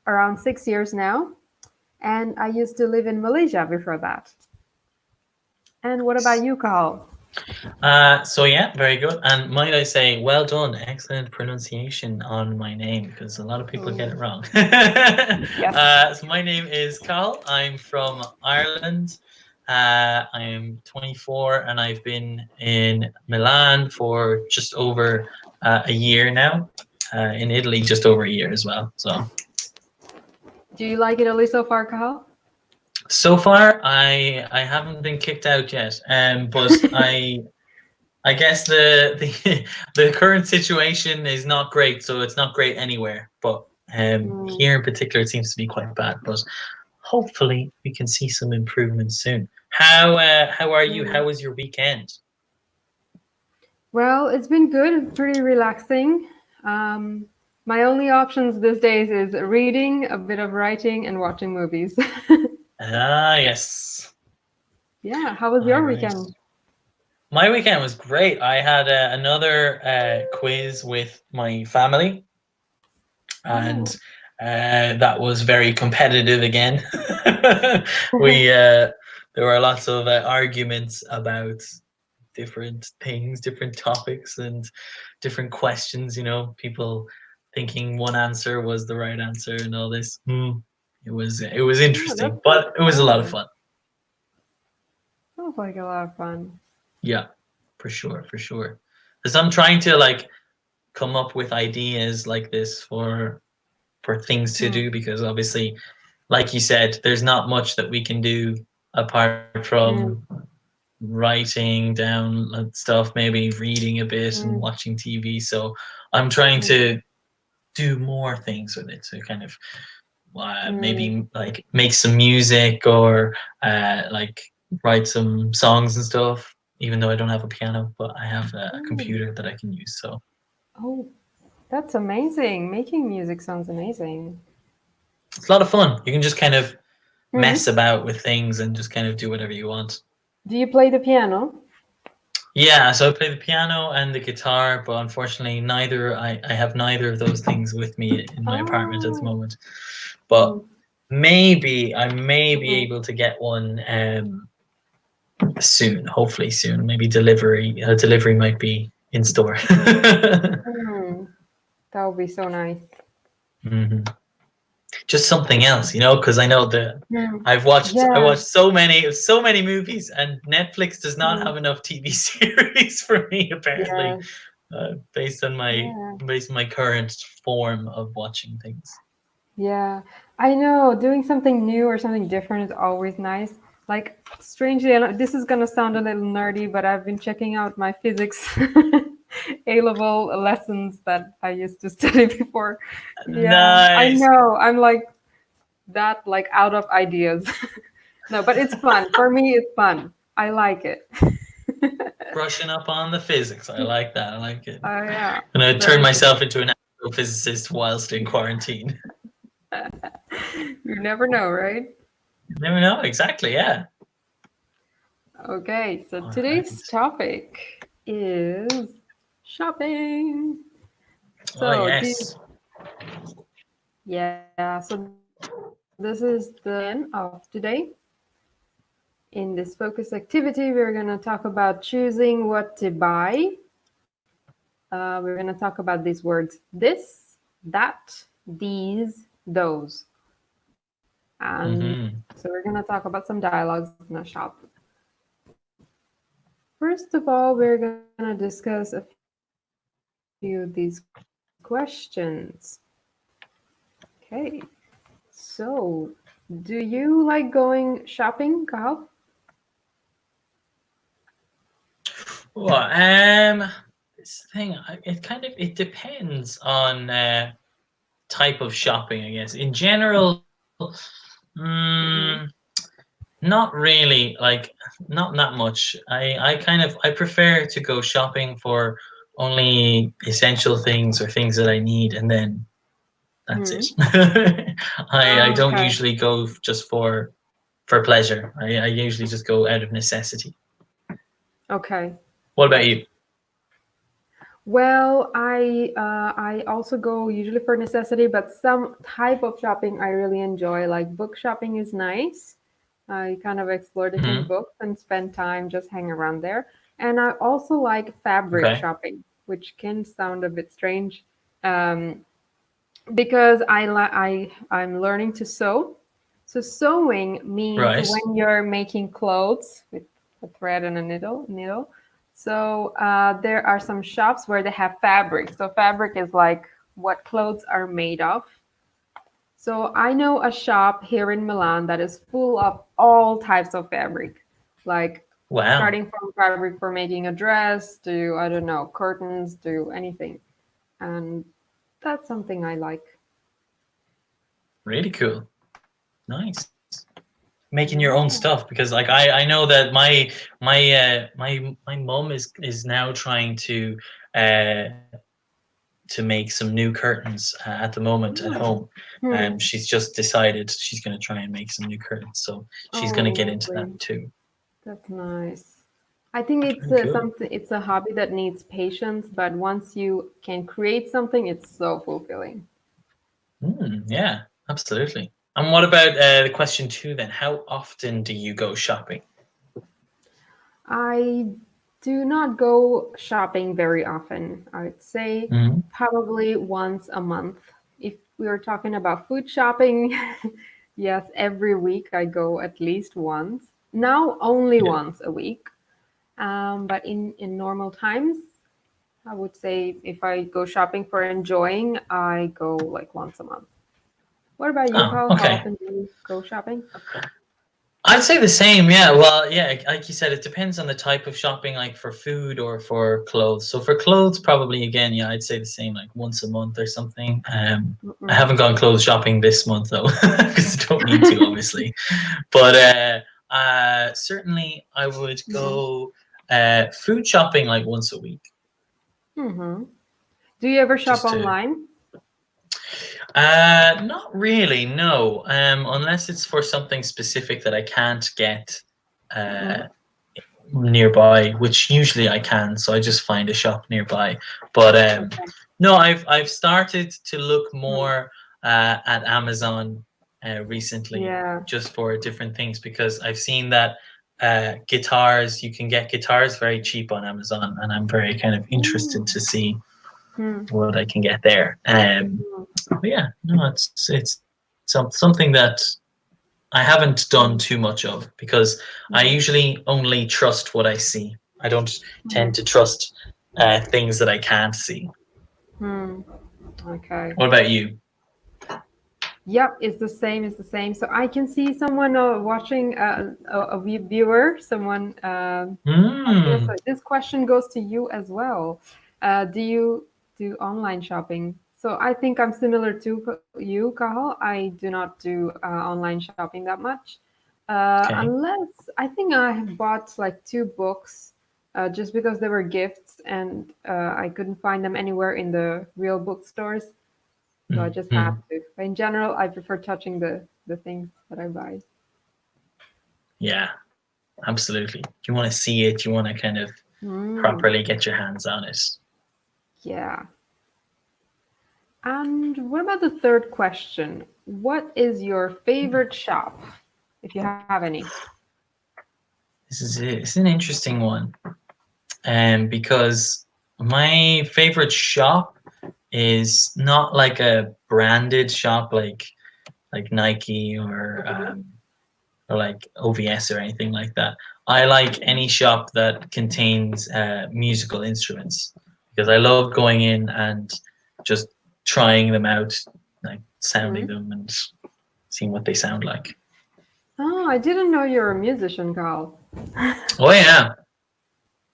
around 6 years now, and I used to live in Malaysia before that. And what about you, Cathal? So yeah, very good. And might I say, well done, excellent pronunciation on my name because a lot of people get Oh, it wrong. yes. So my name is Cathal. I'm from Ireland. I'm 24 and I've been in Milan for just over a year now. In Italy, just over a year as well. Do you like Italy so far, Cathal? So far, I haven't been kicked out yet. But I guess the the current situation is not great, so it's not great anywhere. But Mm, here in particular, it seems to be quite bad. But hopefully, we can see some improvement soon. How are you? mm. How was your weekend? Well, it's been good, pretty relaxing. Um, my only options these days is reading, a bit of writing, and watching movies. Ah, yes. Yeah, how was All your right. weekend? My weekend was great. I had another quiz with my family, and Oh. that was very competitive again. we There were lots of arguments about different things, different topics, and different questions. You know, people thinking one answer was the right answer, and all this. It was Oh, interesting, that's but it was a lot of fun. fun. Sounds like a lot of fun. Yeah, for sure, for sure. Because I'm trying to like come up with ideas like this for things to Mm, do because obviously, like you said, there's not much that we can do apart from mm, writing down stuff, maybe reading a bit and mm, watching TV. So I'm trying mm, to do more things with it to kind of mm, maybe like make some music or like write some songs and stuff. Even though I don't have a piano, but I have a mm. computer that I can use. So Oh, that's amazing. Making music sounds amazing. it's a lot of fun. You can just kind of mess Mm. about with things and just kind of do whatever you want. Do you play the piano? Yeah, so I play the piano and the guitar, but unfortunately, I have neither of those things with me in my apartment at the Oh. moment. But Mm, maybe I may be mm, able to get one soon, hopefully soon. Maybe delivery might be in store. mm. That would be so nice. hmm Just something else, because I know that Mm. I Yeah. watched so many movies, and Netflix does not Mm. have enough TV series for me apparently. Yeah. Based on my Yeah. current form of watching things. Yeah. I know doing something new or something different is always nice. Like, strangely enough, this is gonna sound a little nerdy, but I've been checking out my physics A level lessons that I used to study before. Yeah, I Nice. know. I'm like out of ideas. No, but it's fun. For me, it's fun. I like it. Brushing up on the physics. I like that. I like it. Oh yeah, I'm gonna turn very myself cool. into an astrophysicist whilst in quarantine. You never know, right? You never know. Exactly. Yeah. Okay, so All today's right. topic is shopping. Oh So, yes. yeah, so this is the of today. In this focus activity, we're going to talk about choosing what to buy. We're going to talk about these words: this, that, these, those. And hmm so we're going to talk about some dialogues in a shop. First of all, we're going to discuss a few of these questions. Okay, so do you like going shopping, Carl? Well, this thing, it depends on type of shopping, I guess. In general, mm, Mm-hmm. not really. Like, not that much. I prefer to go shopping for only essential things or things that I need, and then that's it. I Oh, don't okay. usually go just for pleasure. I usually just go out of necessity. Okay. What about you? Well, I also go usually for necessity, but some type of shopping I really enjoy. Like book shopping is nice. I kind of explore different Hmm. books and spend time just hang around there. And I also like fabric Okay. shopping, which can sound a bit strange, um, because I'm learning to sew. So sewing means Right. when you're making clothes with a thread and a needle. So there are some shops where they have fabric. So fabric is like what clothes are made of. So I know a shop here in Milan that is full of all types of fabric, like Wow. starting from fabric for making a dress to, I don't know, curtains to anything. And that's something I like. Really cool. Nice. Making your own Yeah. stuff, because like I know that my mom is now trying uh to make some new curtains at the moment at Hmm. home. Hmm. She's just decided she's going to try and make some new curtains, so she's going to get Oh, into that lovely. too. That's nice. I think it's Very cool. something. It's a hobby that needs patience, but once you can create something, it's so fulfilling. Yeah, absolutely. And what about the question two then? How often do you go shopping? I do not go shopping very often. I'd say Hmm. probably once a month. If we were talking about food shopping, yes, every week I go at least once. Now only Yeah. once a week. But in normal times, I would say if I go shopping for enjoying, I go like once a month. What about you, Oh, Carl? How okay. often do you go shopping? I'd say the same, yeah. Well, yeah, like you said, it depends on the type of shopping, like for food or for clothes. So for clothes, probably again, yeah, I'd say the same, like once a month or something. I Mm-mm. haven't gone clothes shopping this month though, because I don't need to, obviously. But certainly, I would Mm-hmm. go food shopping like once a week, Mm-hmm. Do you ever shop just to. online? Not really, no. Unless it's for something specific that I can't get. Mm-hmm. Uh, Nearby, which usually I can, so I just find a shop nearby. But Okay. no, I've started to look Mm. more at Amazon recently, Yeah. just for different things, because I've seen that guitars, you can get guitars very cheap on Amazon, and I'm very kind of interested to Mm. see Hmm. what I can get there. But yeah, no, it's something that I haven't done Hmm. too much of, because I Hmm. usually only trust what I see. I don't Hmm. tend to trust things that I can't see. Hmm. Okay. What about you? Yep, it's the same. It's the same. So I can see someone watching a viewer, someone asking us. Hmm. So this question goes to you as well. Do you do online shopping? So I think I'm similar to you, Cathal. I do not do online shopping that much, Okay. unless I think I have bought like two books just because they were gifts and I couldn't find them anywhere in the real bookstores. So I just have Hmm. to. But in general, I prefer touching the things that I buy. Yeah, absolutely. You want to see it. You want to kind of Mm, properly get your hands on it. yeah. And what about the third question? What is your favorite shop, if you have any? This is it. It's an interesting one, because my favorite shop is not like a branded shop, like Nike Mhm, or like OVS or anything like that. I like mhm, any shop that contains musical instruments, because I love going in and just trying them out, like sounding mhm. them and seeing what they sound like. Oh, I didn't know you're a musician, Carl. Oh yeah,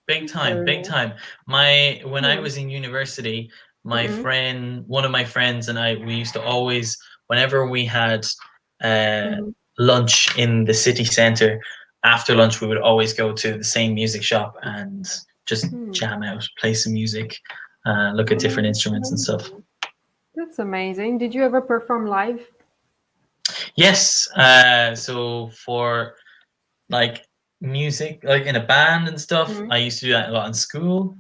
big time, Very big nice. time. My When I Hmm. was in university, Mm-mm, one of my friends and I, we used to always, whenever we had uh, mhm, lunch in the city center, after lunch we would always go to the same music shop and just hmm. jam out, play some music, look at different Oh, instruments and stuff. amazing. That's amazing. Did you ever perform live? Yes, so for like music, like in a band and stuff, Mm-hmm. I used to do that a lot in school.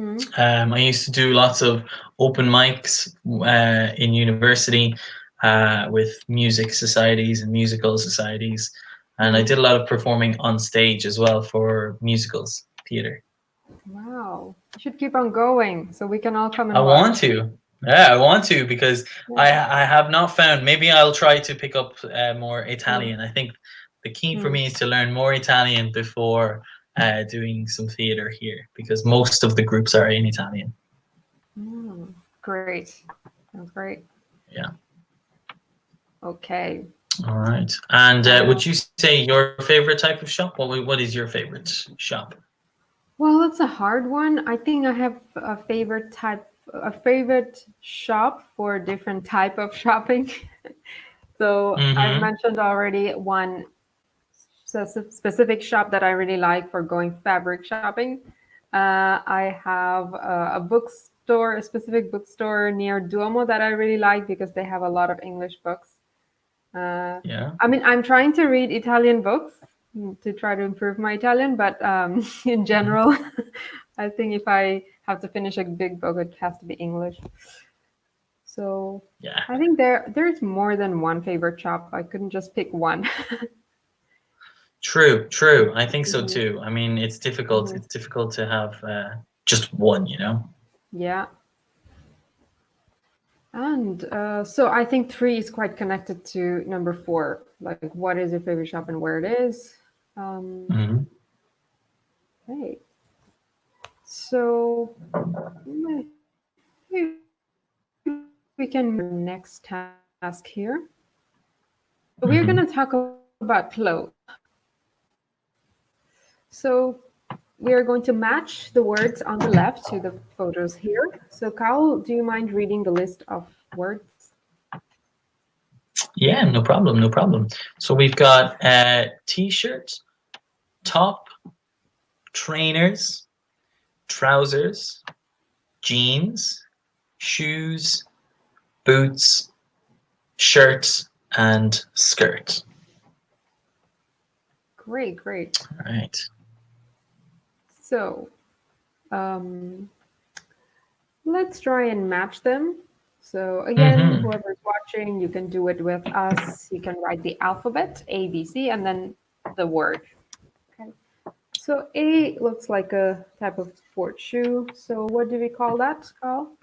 I used to do lots of open mics in university with music societies and musical societies, and I did a lot of performing on stage as well for musicals, theater. Wow. You should keep on going so we can all come I and want watch. to. Yeah, I want to because Yeah. I have not found. Maybe I'll try to pick up more Mm. Italian. I think the key for Mm. me is to learn more Italian before doing some theater here because most of the groups are in Italian. Mm. Great. Sounds great. Yeah. Okay. All right. And Uh, would you say your favorite type of shop? What is your favorite shop? well, it's a hard one. I think I have a favorite shop for different type of shopping. So I've Mm-hmm. mentioned already one specific shop that I really like for going fabric shopping. I have a bookstore, a specific bookstore near Duomo that I really like because they have a lot of English books. Uh, Yeah. I mean, I'm trying to read Italian books to try to improve my Italian, but in Mhm. general, I think if I have to finish a big book, it has to be English. So Yeah. I think there's more than one favorite shop. I couldn't just pick one. True. True. I think so Mhm, too. I mean, it's difficult. mhm. It's difficult to have just one. You know. Yeah. And so I think three is quite connected to number four. Like, what is your favorite shop and where it is? Um, Mm-hmm. okay. So maybe we can move to our next task here. So we're going Mm-hmm. to talk about clothes. So we are going to match the words on the left to the photos here. So Carl, do you mind reading the list of words? Yeah. No problem. No problem. So we've got t-shirt, top, trainers, trousers, jeans, shoes, boots, shirt, and skirt. Great, great. All right. So um, let's try and match them. So again, Mm-hmm. whoever's watching, you can do it with us. You can write the alphabet, A, B, C, and then the word. Okay. So A looks like a type of sport shoe. So what do we call that, Carl?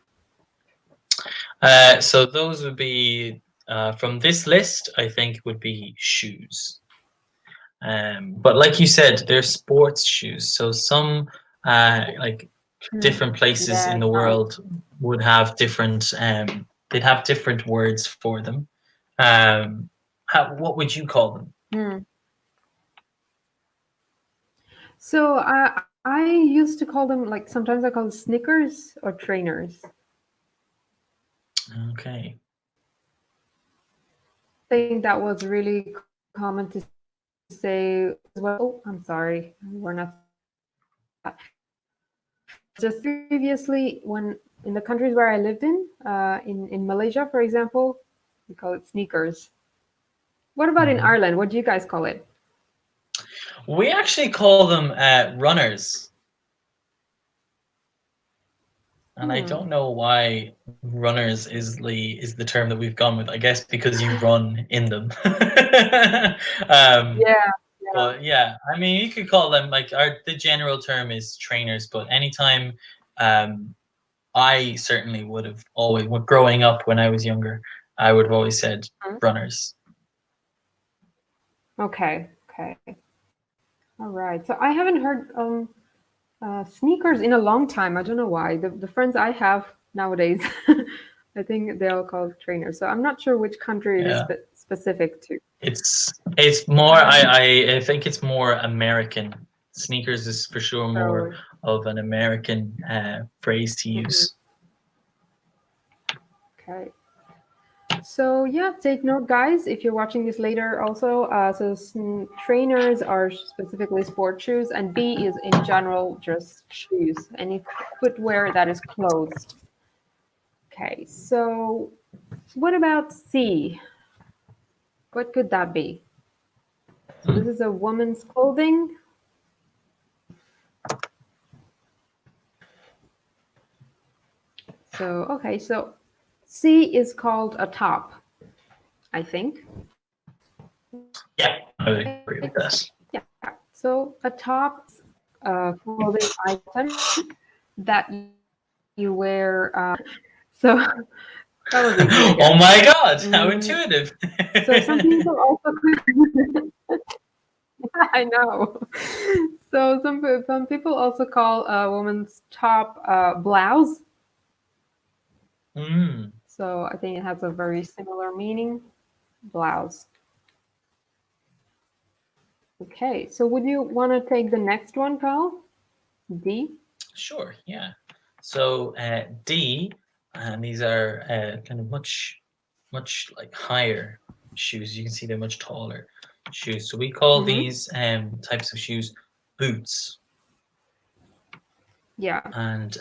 So those would be from this list. I think would be shoes. But like you said, they're sports shoes. So some like Hmm. different places in Yeah, the some. world would have different. They'd have different words for them. What would you call them? Hmm. So I used to call them like sometimes I call them Snickers or trainers. Okay. I think that was really common to say as well. Oh, I'm sorry, we're not. Just previously, when in the countries where I lived in Malaysia, for example, we call it sneakers. What about in Mhm. Ireland? What do you guys call it? We actually call them runners. And I Hmm. don't know why runners is the term that we've gone with. I guess because you run in them. um, Yeah, yeah. but yeah, I mean, you could call them like the general term is trainers. But anytime, um, I certainly would have always, growing up when I was younger, I would have always said Hmm. runners. Okay, okay. All right. So I haven't heard sneakers in a long time. I don't know why. The friends I have nowadays, I think they all call it trainers. So I'm not sure which country it is Yeah, specific to. it's more. Um, I think it's more American. Sneakers is for sure more so, of an American phrase to mhm, use. okay. So yeah, take note, guys. If you're watching this later, also, trainers are specifically sport shoes, and B is in general just shoes, any footwear that is closed. Okay, so what about C? What could that be? So this is a woman's clothing. So, okay, so C is called a top, I think, Yeah, I would right? agree with that. Yeah. So a top a clothing item that you wear. So probably C again. Oh my God, how Mm, intuitive. so some people also, I know. So some people also call a woman's top blouse. Mm, So I think it has a very similar meaning, blouse. Okay, so would you want to take the next one, Carl? D? sure, yeah. So D, and these are kind of much like higher shoes. You can see they're much taller shoes. So we call Mm-hmm. these types of shoes boots. Yeah. And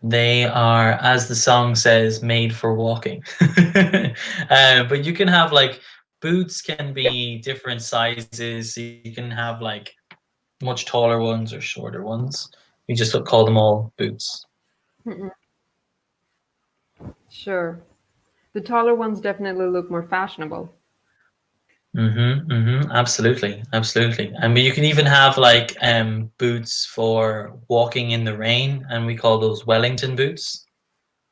they are, as the song says, made for walking. But you can have like boots can be different sizes. So you can have like much taller ones or shorter ones. We just call them all boots. Mm-mm. Sure. The taller ones definitely look more fashionable. Absolutely, absolutely. And you can even have like boots for walking in the rain, and we call those Wellington boots.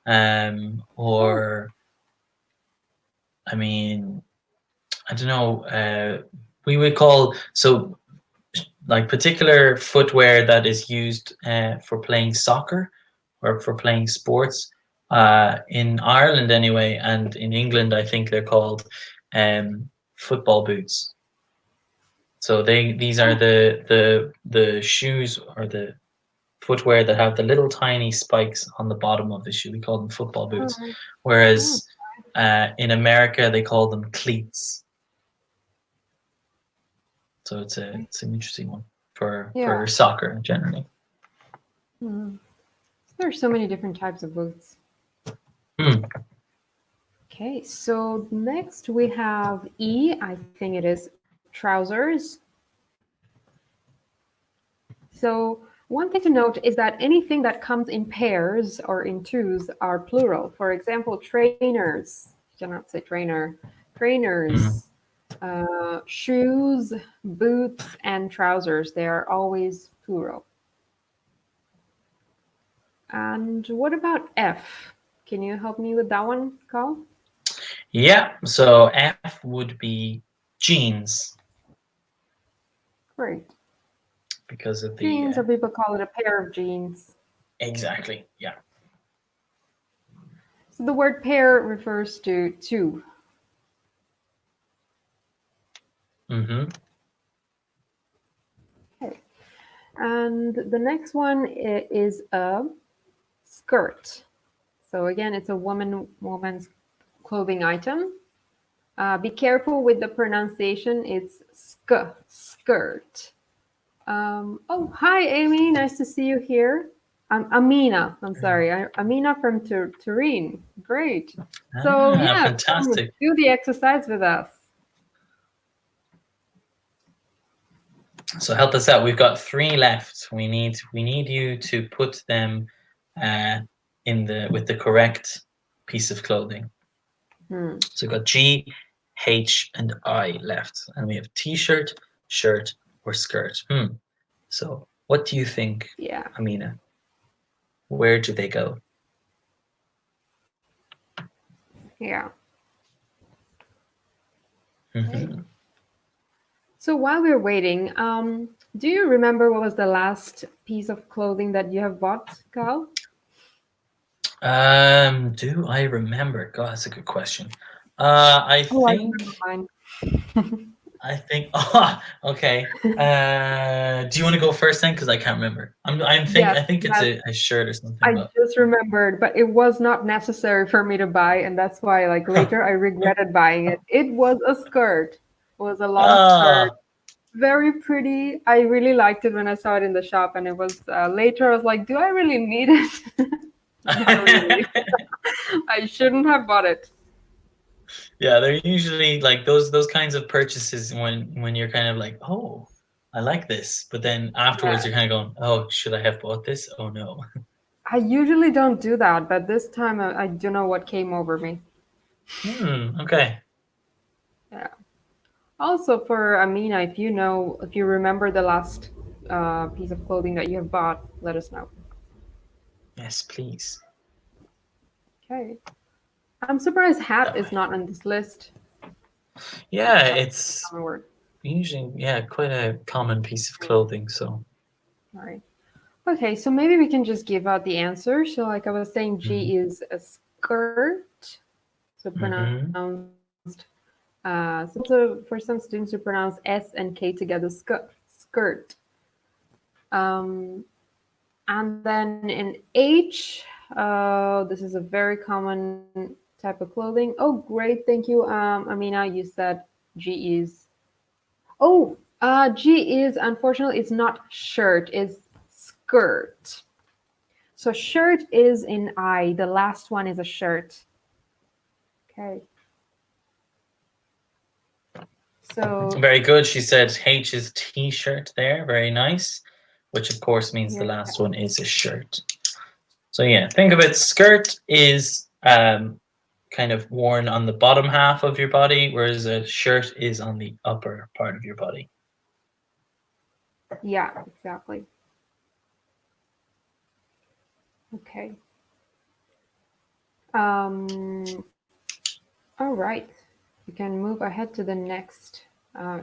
Oh, Or I mean, I don't know. We would call so like particular footwear that is used for playing soccer or for playing sports in Ireland anyway, and in England I think they're called football boots. So these are oh, the shoes or the footwear that have the little tiny spikes on the bottom of the shoe. We call them football boots, oh, oh, whereas in America they call them cleats. So it's an interesting one yeah. for soccer generally. Mm. There's so many different types of boots. Hmm. Okay, so next we have E. I think it is trousers. So one thing to note is that anything that comes in pairs or in twos are plural. For example, trainers. You cannot say trainer. Mhm. Trainers, shoes, boots, and trousers. They are always plural. And what about F? Can you help me with that one, Carl? Yeah. So F would be jeans Great. because of the Jeans, or people call it a pair of jeans. exactly. Yeah. So the word pair refers to two. hmm Okay. And the next one is a skirt. So again, it's a woman's clothing item. Be careful with the pronunciation. It's skirt. Oh, hi, Amy. Nice to see you here. Amina. I'm sorry. Amina from Turin. Great. So Ah, yeah, come fantastic. do the exercise with us. So help us out. We've got three left. We need you to put them uh, in the with the correct piece of clothing. Hmm. So we've got G, H, and I left, and we have T-shirt, shirt, or skirt. So what do you think, Yeah. Amina? Where do they go? Yeah. Okay. hmm So while we're waiting, do you remember what was the last piece of clothing that you have bought, Carl? Do I remember? God, that's a good question. I Oh, I think remember mine. I think. Oh, okay. Do you want to go first then? Because I can't remember. Yes, I think it's yes, a shirt or something, I but. just remembered, but it was not necessary for me to buy, and that's why, like later, I regretted buying it. It was a skirt. It was a long skirt, Ah. very pretty. I really liked it when I saw it in the shop, and it was later. I was like, "Do I really need it?" Not really. I shouldn't have bought it. Yeah, they're usually like those kinds of purchases when you're kind of like, oh, I like this, but then afterwards Yeah. you're kind of going, oh, should I have bought this? Oh no. I usually don't do that, but this time I don't know what came over me. Okay. Yeah. Also for Amina, if you remember the last piece of clothing that you have bought, let us know. Yes, please. Okay. I'm surprised hat is not on this list. Yeah, That's a it's common word. usually quite a common piece of clothing. So. All right. Okay, so maybe we can just give out the answer. So, like I was saying, Mm-hmm. G is a skirt, so Mm-hmm. pronounced. For some students who pronounce S and K together, skirt. Um, and then in H, this is a very common type of clothing. Oh, great, thank you, Amina. You said G is. Oh, G is unfortunately it's not shirt, it's skirt. So shirt is in I. The last one is a shirt. Okay. So Very good. She said H is t-shirt there. Very nice. Which of course means the yeah, last one is a shirt. So yeah, think of it. Skirt is kind of worn on the bottom half of your body, whereas a shirt is on the upper part of your body. yeah, exactly. Okay. Um, all right. We can move ahead to the next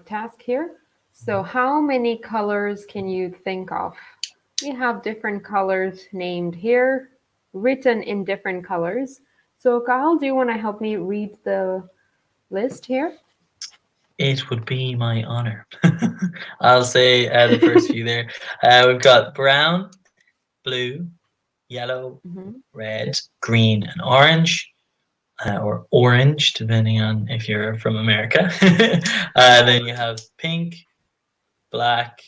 task here. So, how many colors can you think of? We have different colors named here, written in different colors. So, Kyle, do you want to help me read the list here? It would be my honor. I'll say the first few there. We've got brown, blue, yellow, Mhm. red, green, and orange. Or orange, depending on if you're from America. Then you have pink, black,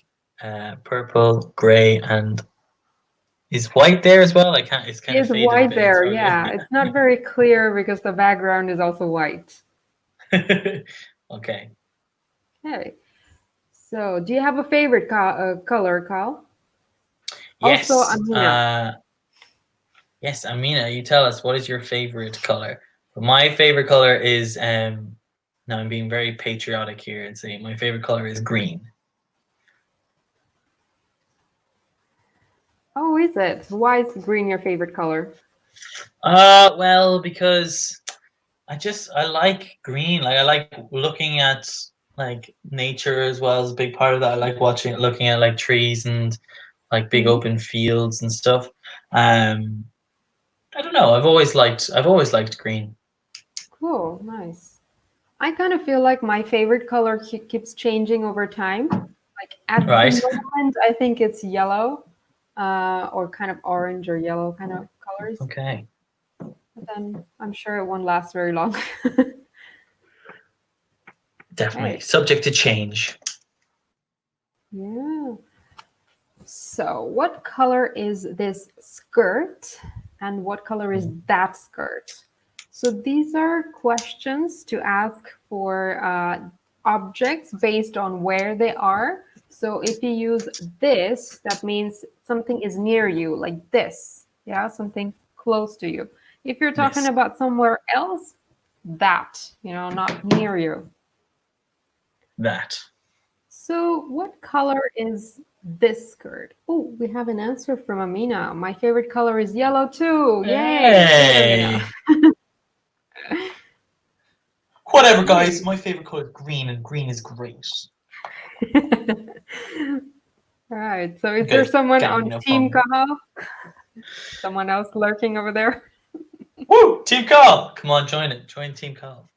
purple, grey, and is white there as well? I can't. It's kind of Is faded a white bit. It's there, hard. yeah. It's not very clear because the background is also white. Okay. Okay. So, do you have a favorite color, Kyle? Also, Yes. Amina. Yes, Amina. You tell us what is your favorite color. My favorite color is. Now I'm being very patriotic here and saying my favorite color is green. Oh, is it? Why is green your favorite color? Well, because I like green. Like I like looking at like nature as well as a big part of that. I like looking at like trees and like big Mhm. open fields and stuff. Um, I don't know. I've always liked green. Cool, nice. I kind of feel like my favorite color keeps changing over time. Like at the Right. moment, I think it's yellow, or kind of orange or yellow kind of colors. Okay. But then I'm sure it won't last very long. Definitely Okay. subject to change. Yeah. So, what color is this skirt and what color is that skirt? So, these are questions to ask for objects based on where they are. So, if you use this, that means something is near you, like this. Yeah, something close to you. If you're talking Yes. about somewhere else, that, not near you. That. So, what color is this skirt? Oh, we have an answer from Amina. My favorite color is yellow too. Yay! Good, Amina. Hey. Whatever, guys. Okay. My favorite color is green, and green is great. All right. So, is You there guys someone getting on enough Team fun? Cathal? Someone else lurking over there? Woo! Team Carl! Come on, join it. Join Team Carl.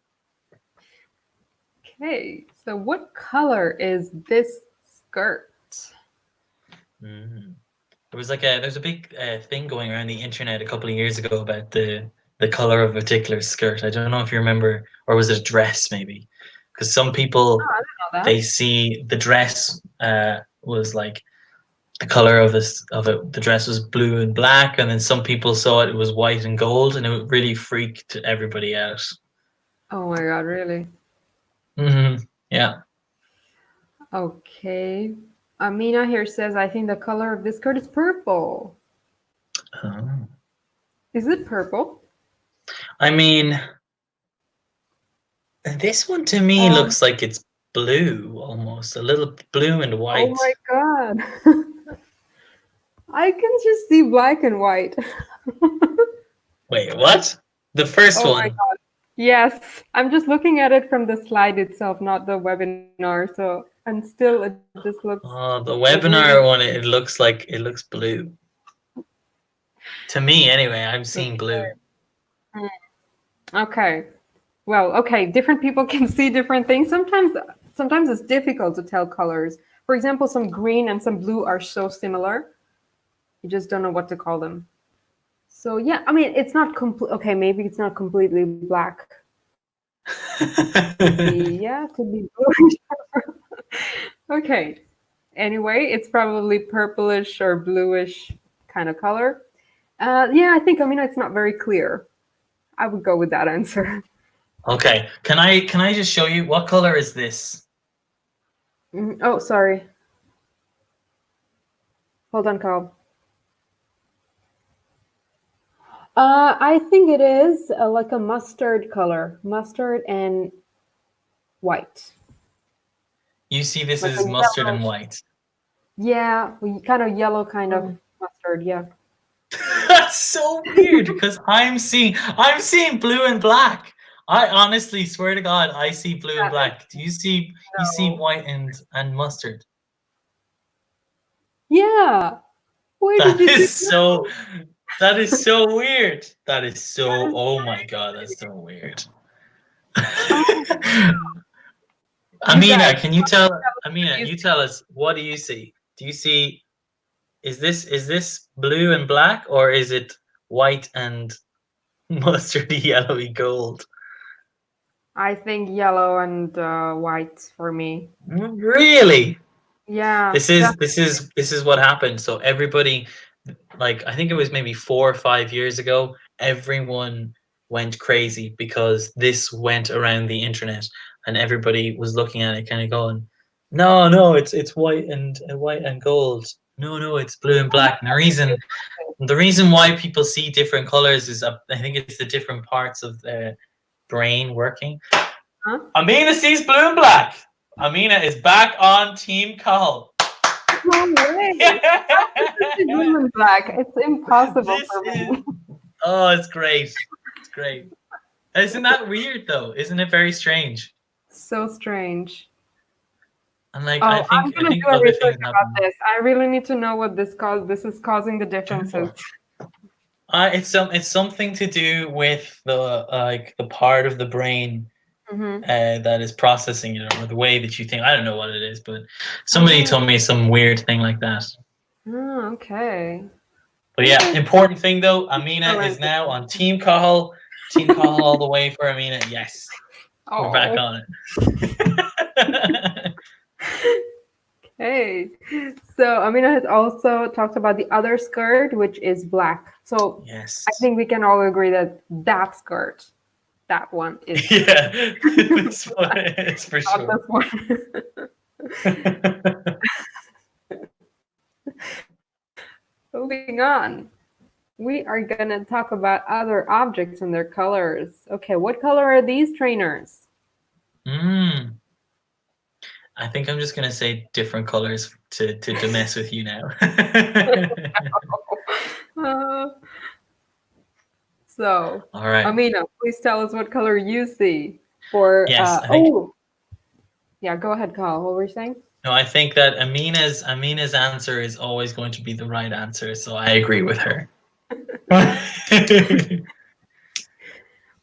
Okay. So, what color is this skirt? Mm. There's a big thing going around the internet a couple of years ago about the color of a particular skirt. I don't know if you remember, or was it a dress maybe? Because some Oh, people I don't know they that. see the dress was like the color of this of it. The dress was blue and black, and then some people saw it was white and gold, and it really freaked everybody out. Oh my God, really? Yeah. Okay. Amina here says, I think the color of this skirt is purple. Oh. Is it purple? I mean, this one to me Um, looks like it's blue almost, a little blue and oh white. my god. I can just see black and white. Wait, what? The first Oh my one. god. Yes, I'm just looking at it from the slide itself, not the webinar. So, and still it just looks Oh, the like really webinar one, it looks blue. To me, anyway, I'm seeing blue. Mm. Okay. Well, okay, different people can see different things. Sometimes it's difficult to tell colors. For example, some green and some blue are so similar. You just don't know what to call them. So yeah, I mean, it's not complete. Okay, maybe it's not completely black. Could be, yeah, could be bluish. Okay. Anyway, it's probably purplish or bluish kind of color. Yeah, I mean, it's not very clear. I would go with that answer. Okay, can I just show you what color is this? Oh, sorry. Hold on, Carl. I think it is like a mustard color, mustard and white, You see, this like a is mustard and yellowish. white. Yeah, kind of yellow, kind of mustard. Yeah. That's so weird because I'm seeing blue and black. I honestly swear to God, I see blue and black. Do you see No. white and mustard? Yeah. Where did That you is do so that? that is so weird. That is so, oh my God, that's so weird. Oh, you guys, Amina, can you tell what Amina, do you you see? tell us, what do you see? Do you see, is this blue and black, or is it white and mustardy yellowy gold? I think yellow and white for me. Really? Yeah, This is what happened. So everybody, like, I think it was maybe 4 or 5 years ago, everyone went crazy because this went around the internet, and everybody was looking at it, kind of going, "No, no, it's white and gold. No, no, it's blue and black." And the reason why people see different colors is, I think it's the different parts of the brain working. huh? Amina sees blue and black. Amina is back on Team Cathal. No way. How could this be blue and black? It's impossible This for is, me. oh, it's great. It's great. Isn't that weird though? Isn't it very strange? So strange. And like, Oh, I I'm think I gonna think do a other research things about happen. this. I really need to know what this is causing the differences. Sure. It's something to do with the part of the brain Mm-hmm. that is processing it, or the way that you think. I don't know what it is, but somebody Oh, told me some weird thing like that. oh, okay. But This yeah, is important thing though, Amina so is now on interesting. Team Cathal. Team Cathal all the way for Amina. Yes, we're back Oh, on it. okay. So Amina has also talked about the other skirt, which is black. So I Yes. think we can all agree that that skirt, that one is Yeah, it's for not sure. this one. Moving on. We are gonna talk about other objects and their colors. Okay, what color are these trainers? Mm, I think I'm just gonna say different colors to mess with you now. Uh, so, All right. Amina, please tell us what color you see for. Yes, I think Oh, yeah, go ahead, Carl. What were you saying? no, I think that Amina's answer is always going to be the right answer, so I agree with her.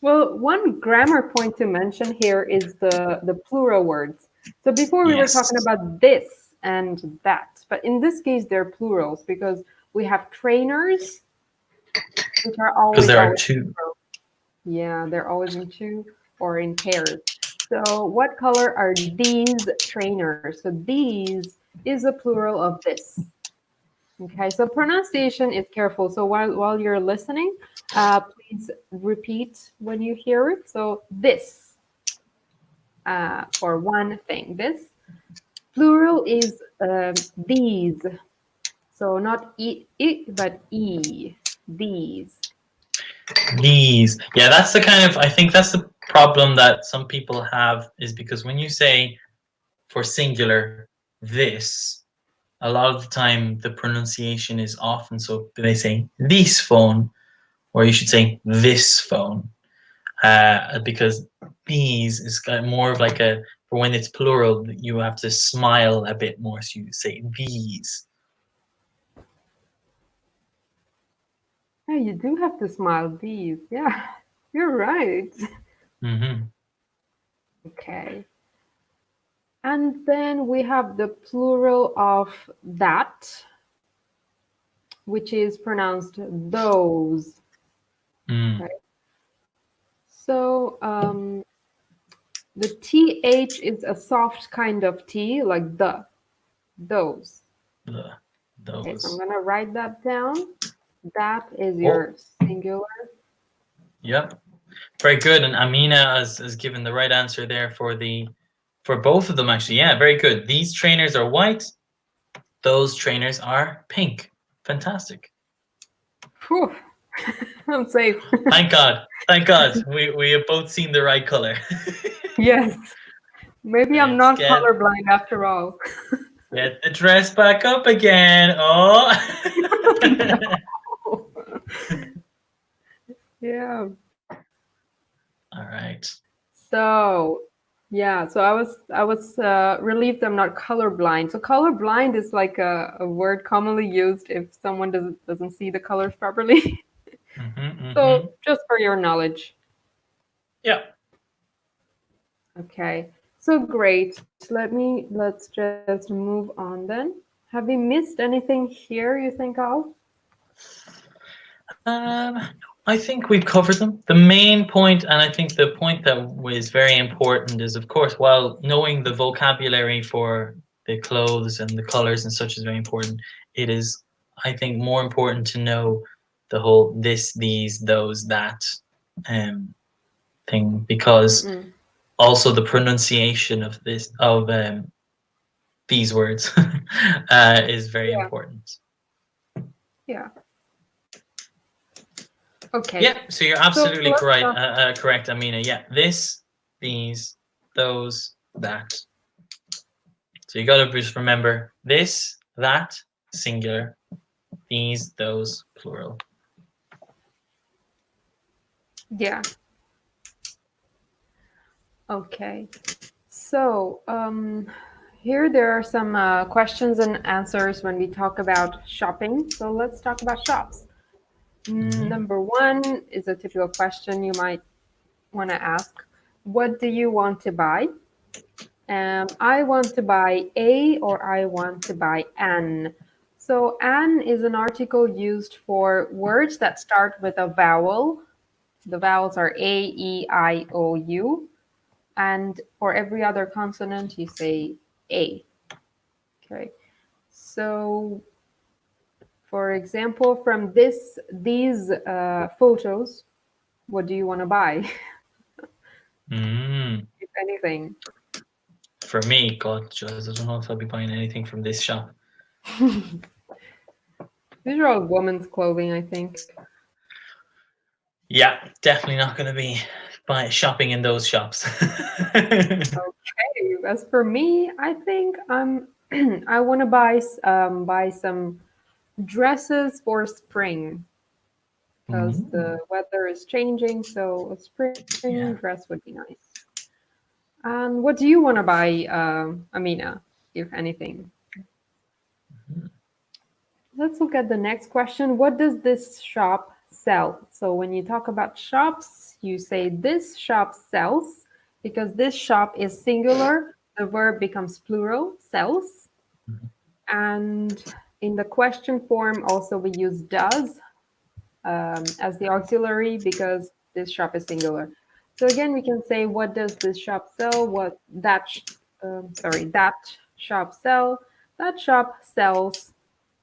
Well, one grammar point to mention here is the plural words. So before we were Yes, talking about this and that, but in this case they're plurals because we have trainers, which are because always there are always two. plural. Yeah, they're always in two or in pairs. So what color are these trainers? So these is a plural of this. Okay, so pronunciation is careful. So while you're listening, please repeat when you hear it. So this for one thing. This plural is these. So not e, but e. these. These. Yeah, that's the kind of, I think that's the problem that some people have, is because when you say for singular this, a lot of the time the pronunciation is off, and so they say this phone, or you should say this phone, because these is kind of more of like a, for when it's plural, you have to smile a bit more, so you say these. Yeah, you do have to smile these. Yeah, you're right. Mm-hmm. Okay. And then we have the plural of that, which is pronounced those. Mm. Okay. So the TH is a soft kind of T, like those. Okay, so I'm Those. going to write that down. That is Oh, your singular. yep. Very good. And Amina has given the right answer there for both of them, actually. Yeah, very good. These trainers are white. Those trainers are pink. Fantastic. Whew. I'm safe. Thank God. Thank God. We have both seen the right color. Yes. Maybe I'm Let's not colorblind after all. get the dress back up again. Oh. Yeah. All right. So, yeah, so I was relieved I'm not colorblind. So colorblind is like a word commonly used if someone doesn't see the colors properly. Mm-hmm, mm-hmm. So just for your knowledge. Yeah. Okay. So great. Let's just move on then. Have we missed anything here you think of? Um, I think we've covered them. The main point, and I think the point that was very important, is, of course, while knowing the vocabulary for the clothes and the colors and such is very important, it is, I think, more important to know the whole this, these, those, that thing, because Mm-mm. also the pronunciation of these words is very Yeah. important. Yeah. Okay. Yeah, so you're So absolutely let's correct, talk. correct, Amina. Yeah, this, these, those, that. So you got to just remember this, that, singular, these, those, plural. Yeah. Okay. So here there are some questions and answers when we talk about shopping. So let's talk about shops. Mm-hmm. Number one is a typical question you might want to ask. What do you want to buy? I want to buy a or I want to buy an. So an is an article used for words that start with a vowel. The vowels are A, E, I, O, U. And for every other consonant, you say A. Okay. So, for example, from these photos, what do you want to buy, Mm. if anything? For me, God, just, I don't know if I'll be buying anything from this shop. These are all women's clothing, I think. Yeah, definitely not going to be shopping in those shops. Okay. As for me, I think I want to buy some dresses for spring because the Mm. weather is changing, so a spring Yeah. dress would be nice. And what do you want to buy, Amina, if anything? Let's look at the next question. What does this shop sell? So when you talk about shops, you say this shop sells because this shop is singular. The verb becomes plural, sells. And in the question form, also we use does as the auxiliary because this shop is singular. So again, we can say, what does this shop sell? That shop sell? That shop sells,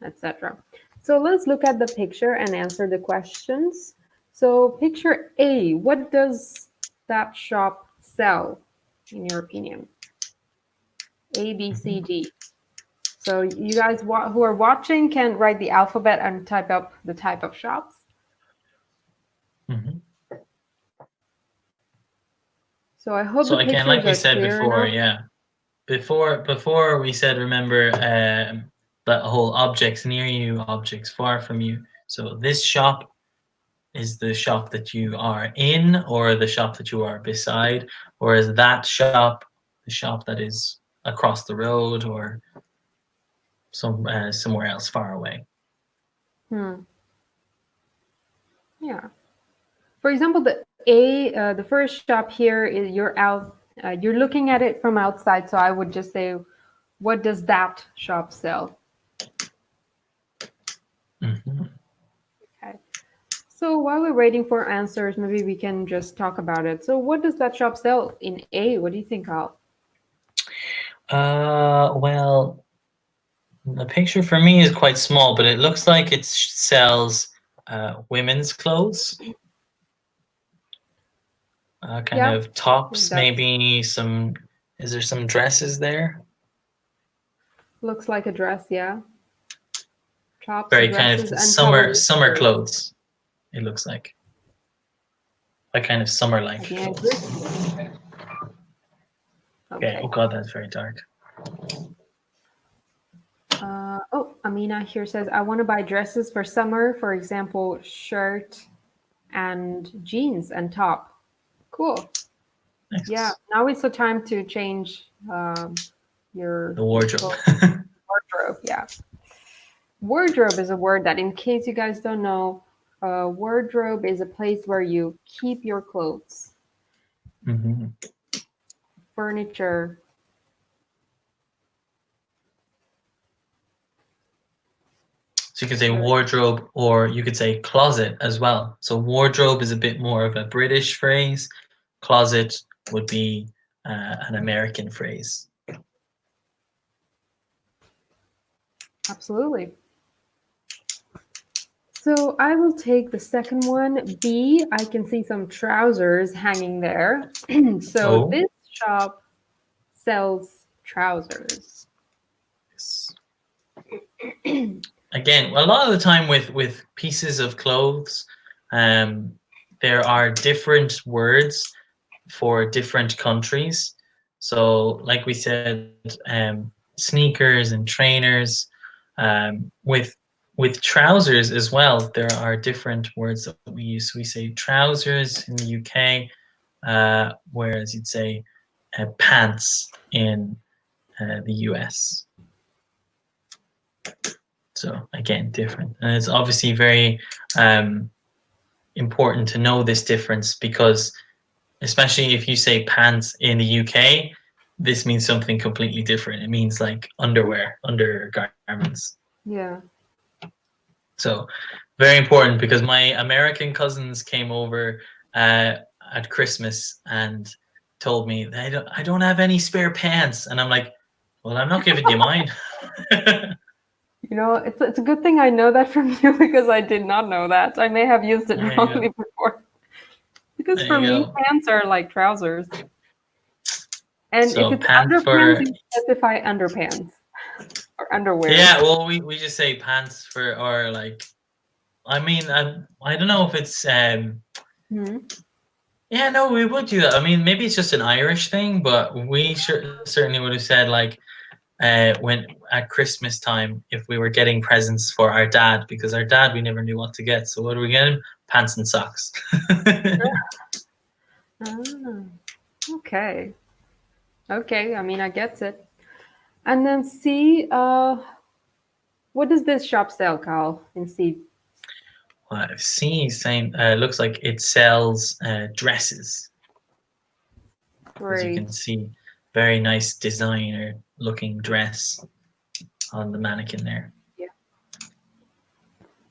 etc. So let's look at the picture and answer the questions. So picture A, what does that shop sell, in your opinion? A, B, C, Mhm. D. So you guys who are watching can write the alphabet and type up the type of shops. So I hope So the again, like pictures we are said clear before, enough. yeah. Before we said, remember, that whole objects near you, objects far from you. So this shop is the shop that you are in, or the shop that you are beside, or is that shop the shop that is across the road, or somewhere else far away. Yeah. For example, the first shop here is you're out. You're looking at it from outside. So I would just say, what does that shop sell? Mm-hmm. Okay. So while we're waiting for answers, maybe we can just talk about it. So what does that shop sell in A? What do you think, Al? Well, the picture for me is quite small, but it looks like it sells women's clothes, kind Yeah, of tops, that maybe some. Is there some dresses there? looks like a dress. Yeah, tops, Very kind dresses, of and summer probably summer skirts. clothes. It looks like kind of summer I like think I agree. clothes. Okay. Oh Okay. God, that's very dark. Oh, Amina here says, I want to buy dresses for summer, for example, shirt and jeans and top. Cool. Yeah, Nice. now is the time to change The your wardrobe. clothes wardrobe. Yeah, wardrobe is a word that, in case you guys don't know, wardrobe is a place where you keep your clothes, hmm furniture. So you could say Very wardrobe, or you could say closet as well. So wardrobe is a bit more of a British phrase. Closet would be an American phrase. absolutely. So I will take the second one. B, I can see some trousers hanging there. So Oh, this shop sells trousers. yes. Again, a lot of the time with pieces of clothes, um, there are different words for different countries. So, like we said, sneakers and trainers. With trousers as well, there are different words that we use. So we say trousers in the UK, whereas you'd say pants in the US. So again, different, and it's obviously very um, important to know this difference, because especially if you say pants in the UK, this means something completely different. It means like underwear, undergarments. Yeah. So very important, because my American cousins came over uh, at Christmas and told me I don't have any spare pants, and I'm like, well, I'm not giving you mine. You know, it's a good thing I know that from you because I did not know that. I may have used it There you wrongly go. before. Because There for you me, go. pants are like trousers. And if So it's pants underpants, for, you specify underpants or underwear. yeah. Well, we just say pants for, or like, I mean, I don't know if it's Hmm. yeah, no, we would do that. I mean, maybe it's just an Irish thing, but we certainly would have said, like, when at Christmas time, if we were getting presents for our dad, because our dad, we never knew what to get. So what do we get him? Pants and socks. Ah, okay. Okay, I mean, I get it. And then C, what does this shop sell, Carl, in C? Well, I've seen same. Looks like it sells dresses, as you can Great. see. Very nice designer looking dress on the mannequin there. Yeah.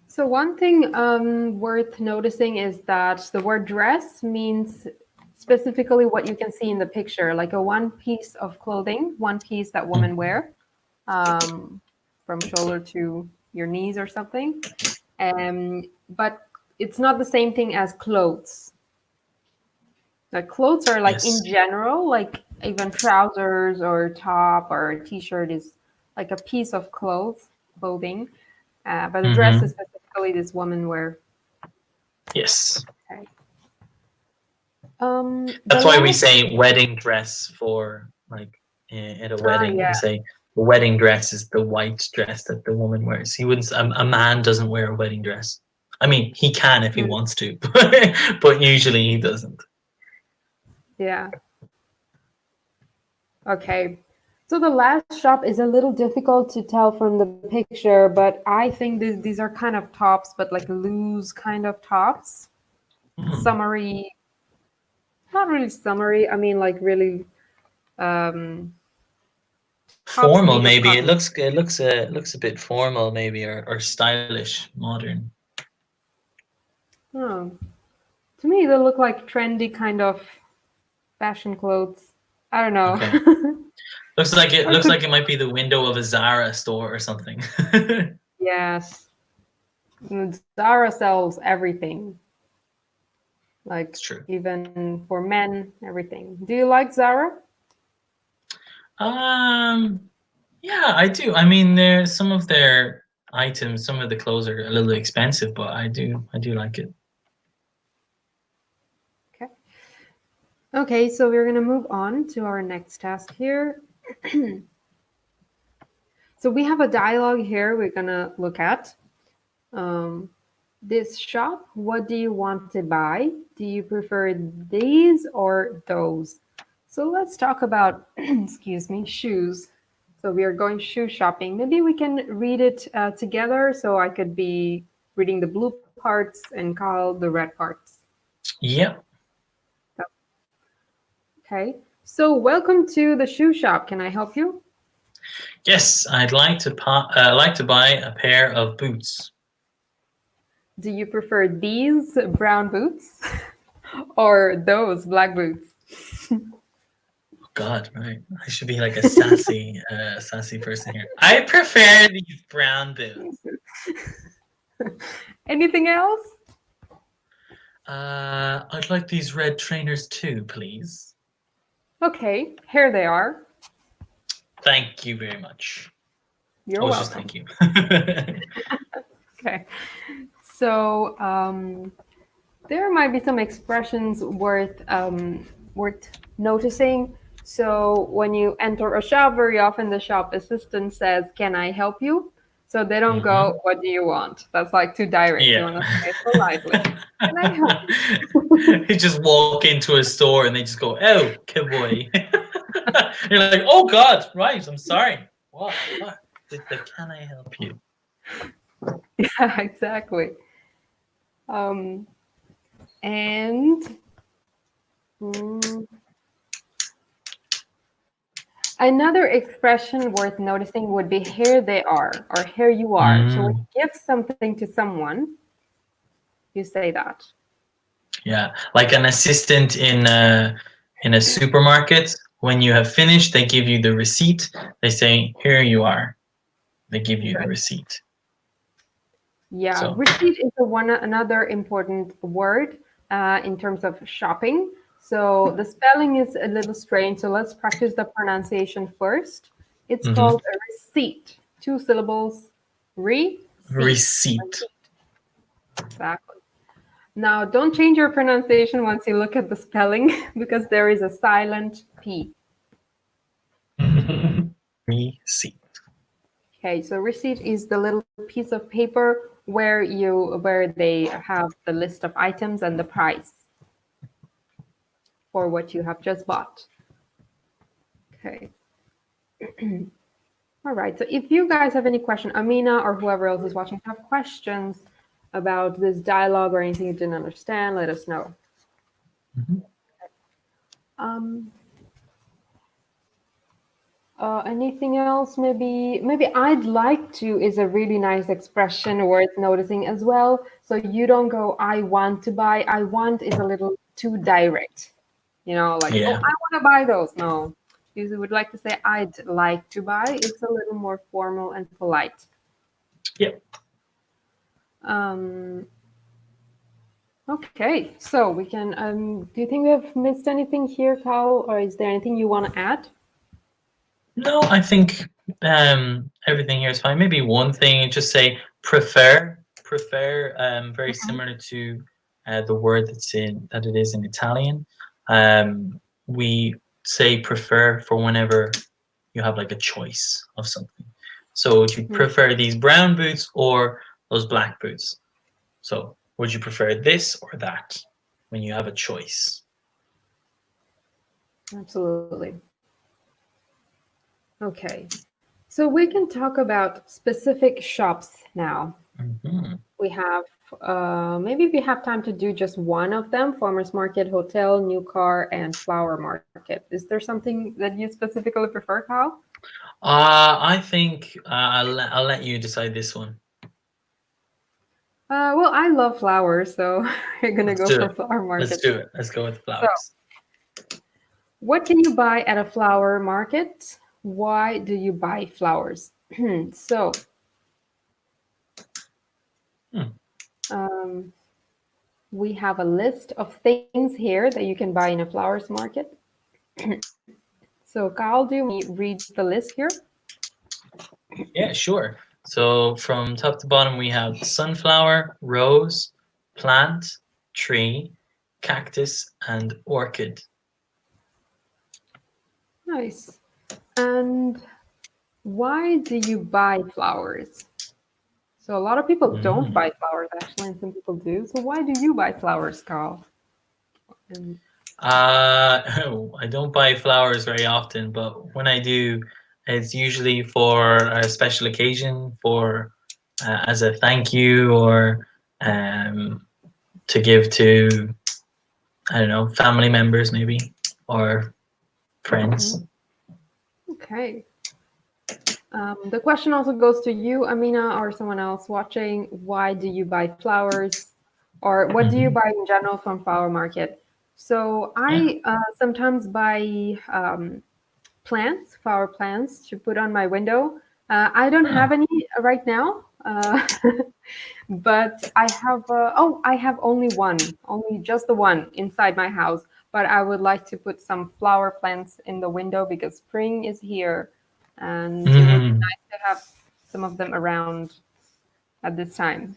So one thing worth noticing is that the word dress means specifically what you can see in the picture, like a one piece of clothing, one piece that women Mhm. wear, um, from shoulder to your knees or something. But it's not the same thing as clothes. Like clothes are like in Yes. general, like even trousers or top or a t-shirt is like a piece of clothing. But a dress is hmm specifically this woman wear. Yes. Okay. That's The why we last, say wedding dress for like at a wedding. We yeah. say the wedding dress is the white dress that the woman wears. He wouldn't. A man doesn't wear a wedding dress. I mean, he can if he Mm, wants to, but usually he doesn't. yeah. Okay. So the last shop is a little difficult to tell from the picture, but I think these are kind of tops, but like loose kind of tops. Hmm. Summery, not really summery. I mean, like really um, tops Formal, made of maybe. cotton. It looks a bit formal, maybe, or stylish, modern. Oh, to me, they look like trendy kind of fashion clothes. I don't Okay. know. Looks like it Or looks could, like it might be the window of a Zara store or something. yes. Zara sells everything, like It's true. even for men, everything. Do you like Zara? Um, yeah, I do. I mean, there's some of their items, some of the clothes are a little expensive, but I do like it. Okay. Okay, so we're going to move on to our next task here. So we have a dialogue here we're going to look at. Um, this shop, what do you want to buy? Do you prefer these or those? So let's talk about, excuse me, shoes. So we are going shoe shopping. Maybe we can read it together so I could be reading the blue parts and Carl the red parts. Yeah. Okay. So welcome to the shoe shop. Can I help you? Yes, I'd like to buy a pair of boots. Do you prefer these brown boots or those black boots? Oh God, right. I should be like a sassy person here. I prefer these brown boots. Anything else? I'd like these red trainers too, please. Okay, here they are. Thank you very much. You're Oh, it's just welcome. thank you. Okay. So there might be some expressions worth noticing. So when you enter a shop, very often the shop assistant says, "Can I help you?" So they don't go, Hmm. "What do you want?" That's like too direct. You Yeah. want to say it politely. Can I help you? You just walk into a store and they just go, "Oh, cowboy." You're like, "Oh God, right? I'm sorry. What? What? Can I help you?" Yeah, exactly. Um, and mm, another expression worth noticing would be "here they are" or "here you are." So when Mm, you give something to someone, you say that. yeah, like an assistant in a supermarket. When you have finished, they give you the receipt. They say, "Here you are." They give you the Good. receipt. Yeah, So, receipt is another important word in terms of shopping. So the spelling is a little strange. So let's practice the pronunciation first. It's mhm. called a receipt. Two syllables. Receipt. Receipt. Exactly. Now, don't change your pronunciation once you look at the spelling because there is a silent P. Receipt. Okay, so receipt is the little piece of paper where they have the list of items and the price for what you have just bought. Okay. All right. So if you guys have any question, Amina or whoever else is watching have questions about this dialogue or anything you didn't understand, let us know. Mhm. Um, anything else? Maybe I'd like to is a really nice expression worth noticing as well. So you don't go, I want to buy. I want is a little too direct. You know, like, oh, Yeah. I want to buy those. No, you would like to say, I'd like to buy. It's a little more formal and polite. Yep. Um, okay, so we can. Do you think we have missed anything here, Carl, or is there anything you want to add? No, I think everything here is fine. Maybe one thing, just say prefer. Prefer, very Mhm. similar to the word that it is in Italian. we say prefer for whenever you have like a choice of something. So would you prefer these brown boots or those black boots? So would you prefer this or that when you have a choice? Absolutely. Okay. So we can talk about specific shops now. Mhm. We have, maybe we have time to do just one of them: farmers market, hotel, new car, and flower market. Is there something that you specifically prefer, Kyle? I think I'll let you decide this one. Well, I love flowers, so we're gonna Let's go do for it. flower Let's markets. do it. Let's go with So, flowers. what can you buy at a flower market? Why do you buy flowers? So, Hmm. um, we have a list of things here that you can buy in a flowers market. So, Kyle, do you want me read the list here? Yeah, sure. So from top to bottom, we have sunflower, rose, plant, tree, cactus, and orchid. Nice. And why do you buy flowers? So, a lot of people don't Mm. buy flowers actually, and some people do. So, why do you buy flowers, Kyle? And I don't buy flowers very often, but when I do, it's usually for a special occasion, for as a thank you, or to give to, I don't know, family members maybe, or friends. okay. The question also goes to you, Amina, or someone else watching. Why do you buy flowers? Or what do you Mhm. buy in general from flower market? So Yeah. I sometimes buy plants, flower plants to put on my window. I don't Ah. have any right now, but I have, oh, I have only one, only just the one inside my house. But I would like to put some flower plants in the window because spring is here, and it would be Mhm. nice to have some of them around at this time.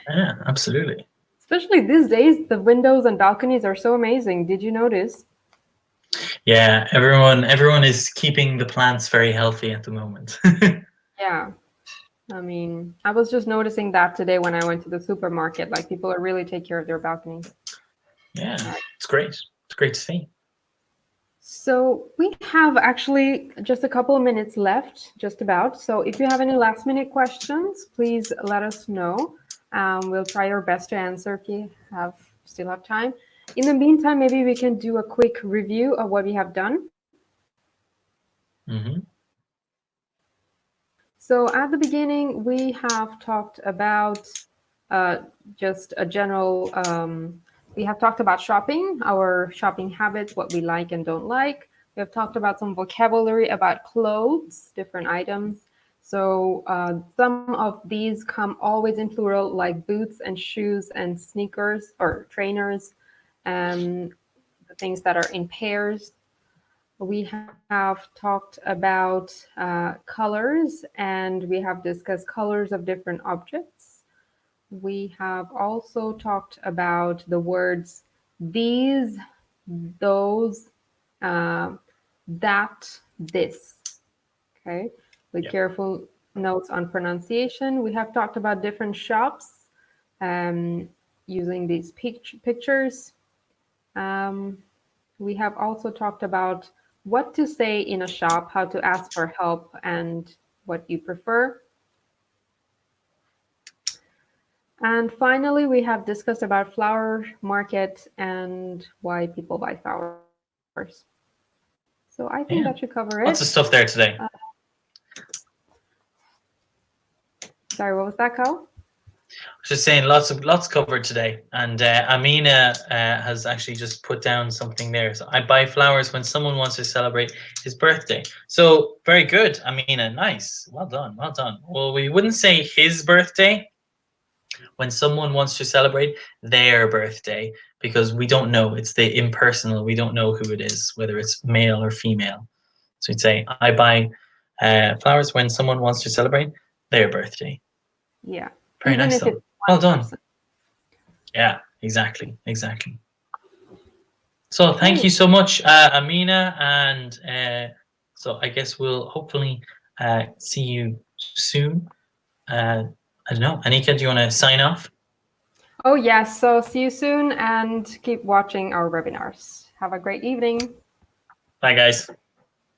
Yeah, absolutely. Especially these days, the windows and balconies are so amazing. Did you notice? Yeah, everyone is keeping the plants very healthy at the moment. Yeah. I mean, I was just noticing that today when I went to the supermarket. Like people are really take care of their balconies. Yeah, Right. it's great. It's great to see. So we have actually just a couple of minutes left, just about. So if you have any last minute questions, please let us know. We'll try our best to answer if you have still have time. In the meantime, maybe we can do a quick review of what we have done. Hmm. So at the beginning, we have talked about uh, just a general. We have talked about shopping, our shopping habits, what we like and don't like. We have talked about some vocabulary about clothes, different items. So some of these come always in plural, like boots and shoes and sneakers or trainers, the things that are in pairs. We have talked about colors and we have discussed colors of different objects. We have also talked about the words these, those, uh, that, this. Okay, with Yeah. careful notes on pronunciation. We have talked about different shops um, using these pictures. Um, we have also talked about what to say in a shop, how to ask for help, and what you prefer. And finally, we have discussed about flower market and why people buy flowers. So I think that should Yeah. cover it. Lots of stuff there today. Sorry, what was that, Cal? Just saying, lots covered today. And Amina has actually just put down something there. So I buy flowers when someone wants to celebrate his birthday. So very good, Amina. Nice. Well done. Well done. Well, we wouldn't say his birthday when someone wants to celebrate their birthday because we don't know. It's the impersonal. We don't know who it is, whether it's male or female. So we'd say, I buy flowers when someone wants to celebrate their birthday. Yeah, Very even nice, if though. it's Well one done. person. Yeah, exactly. Exactly. So thank Okay. you so much, Amina, and so I guess we'll hopefully see you soon. I don't know, Anika, do you want to sign off? Oh, yes. So see you soon and keep watching our webinars. Have a great evening. Bye, guys.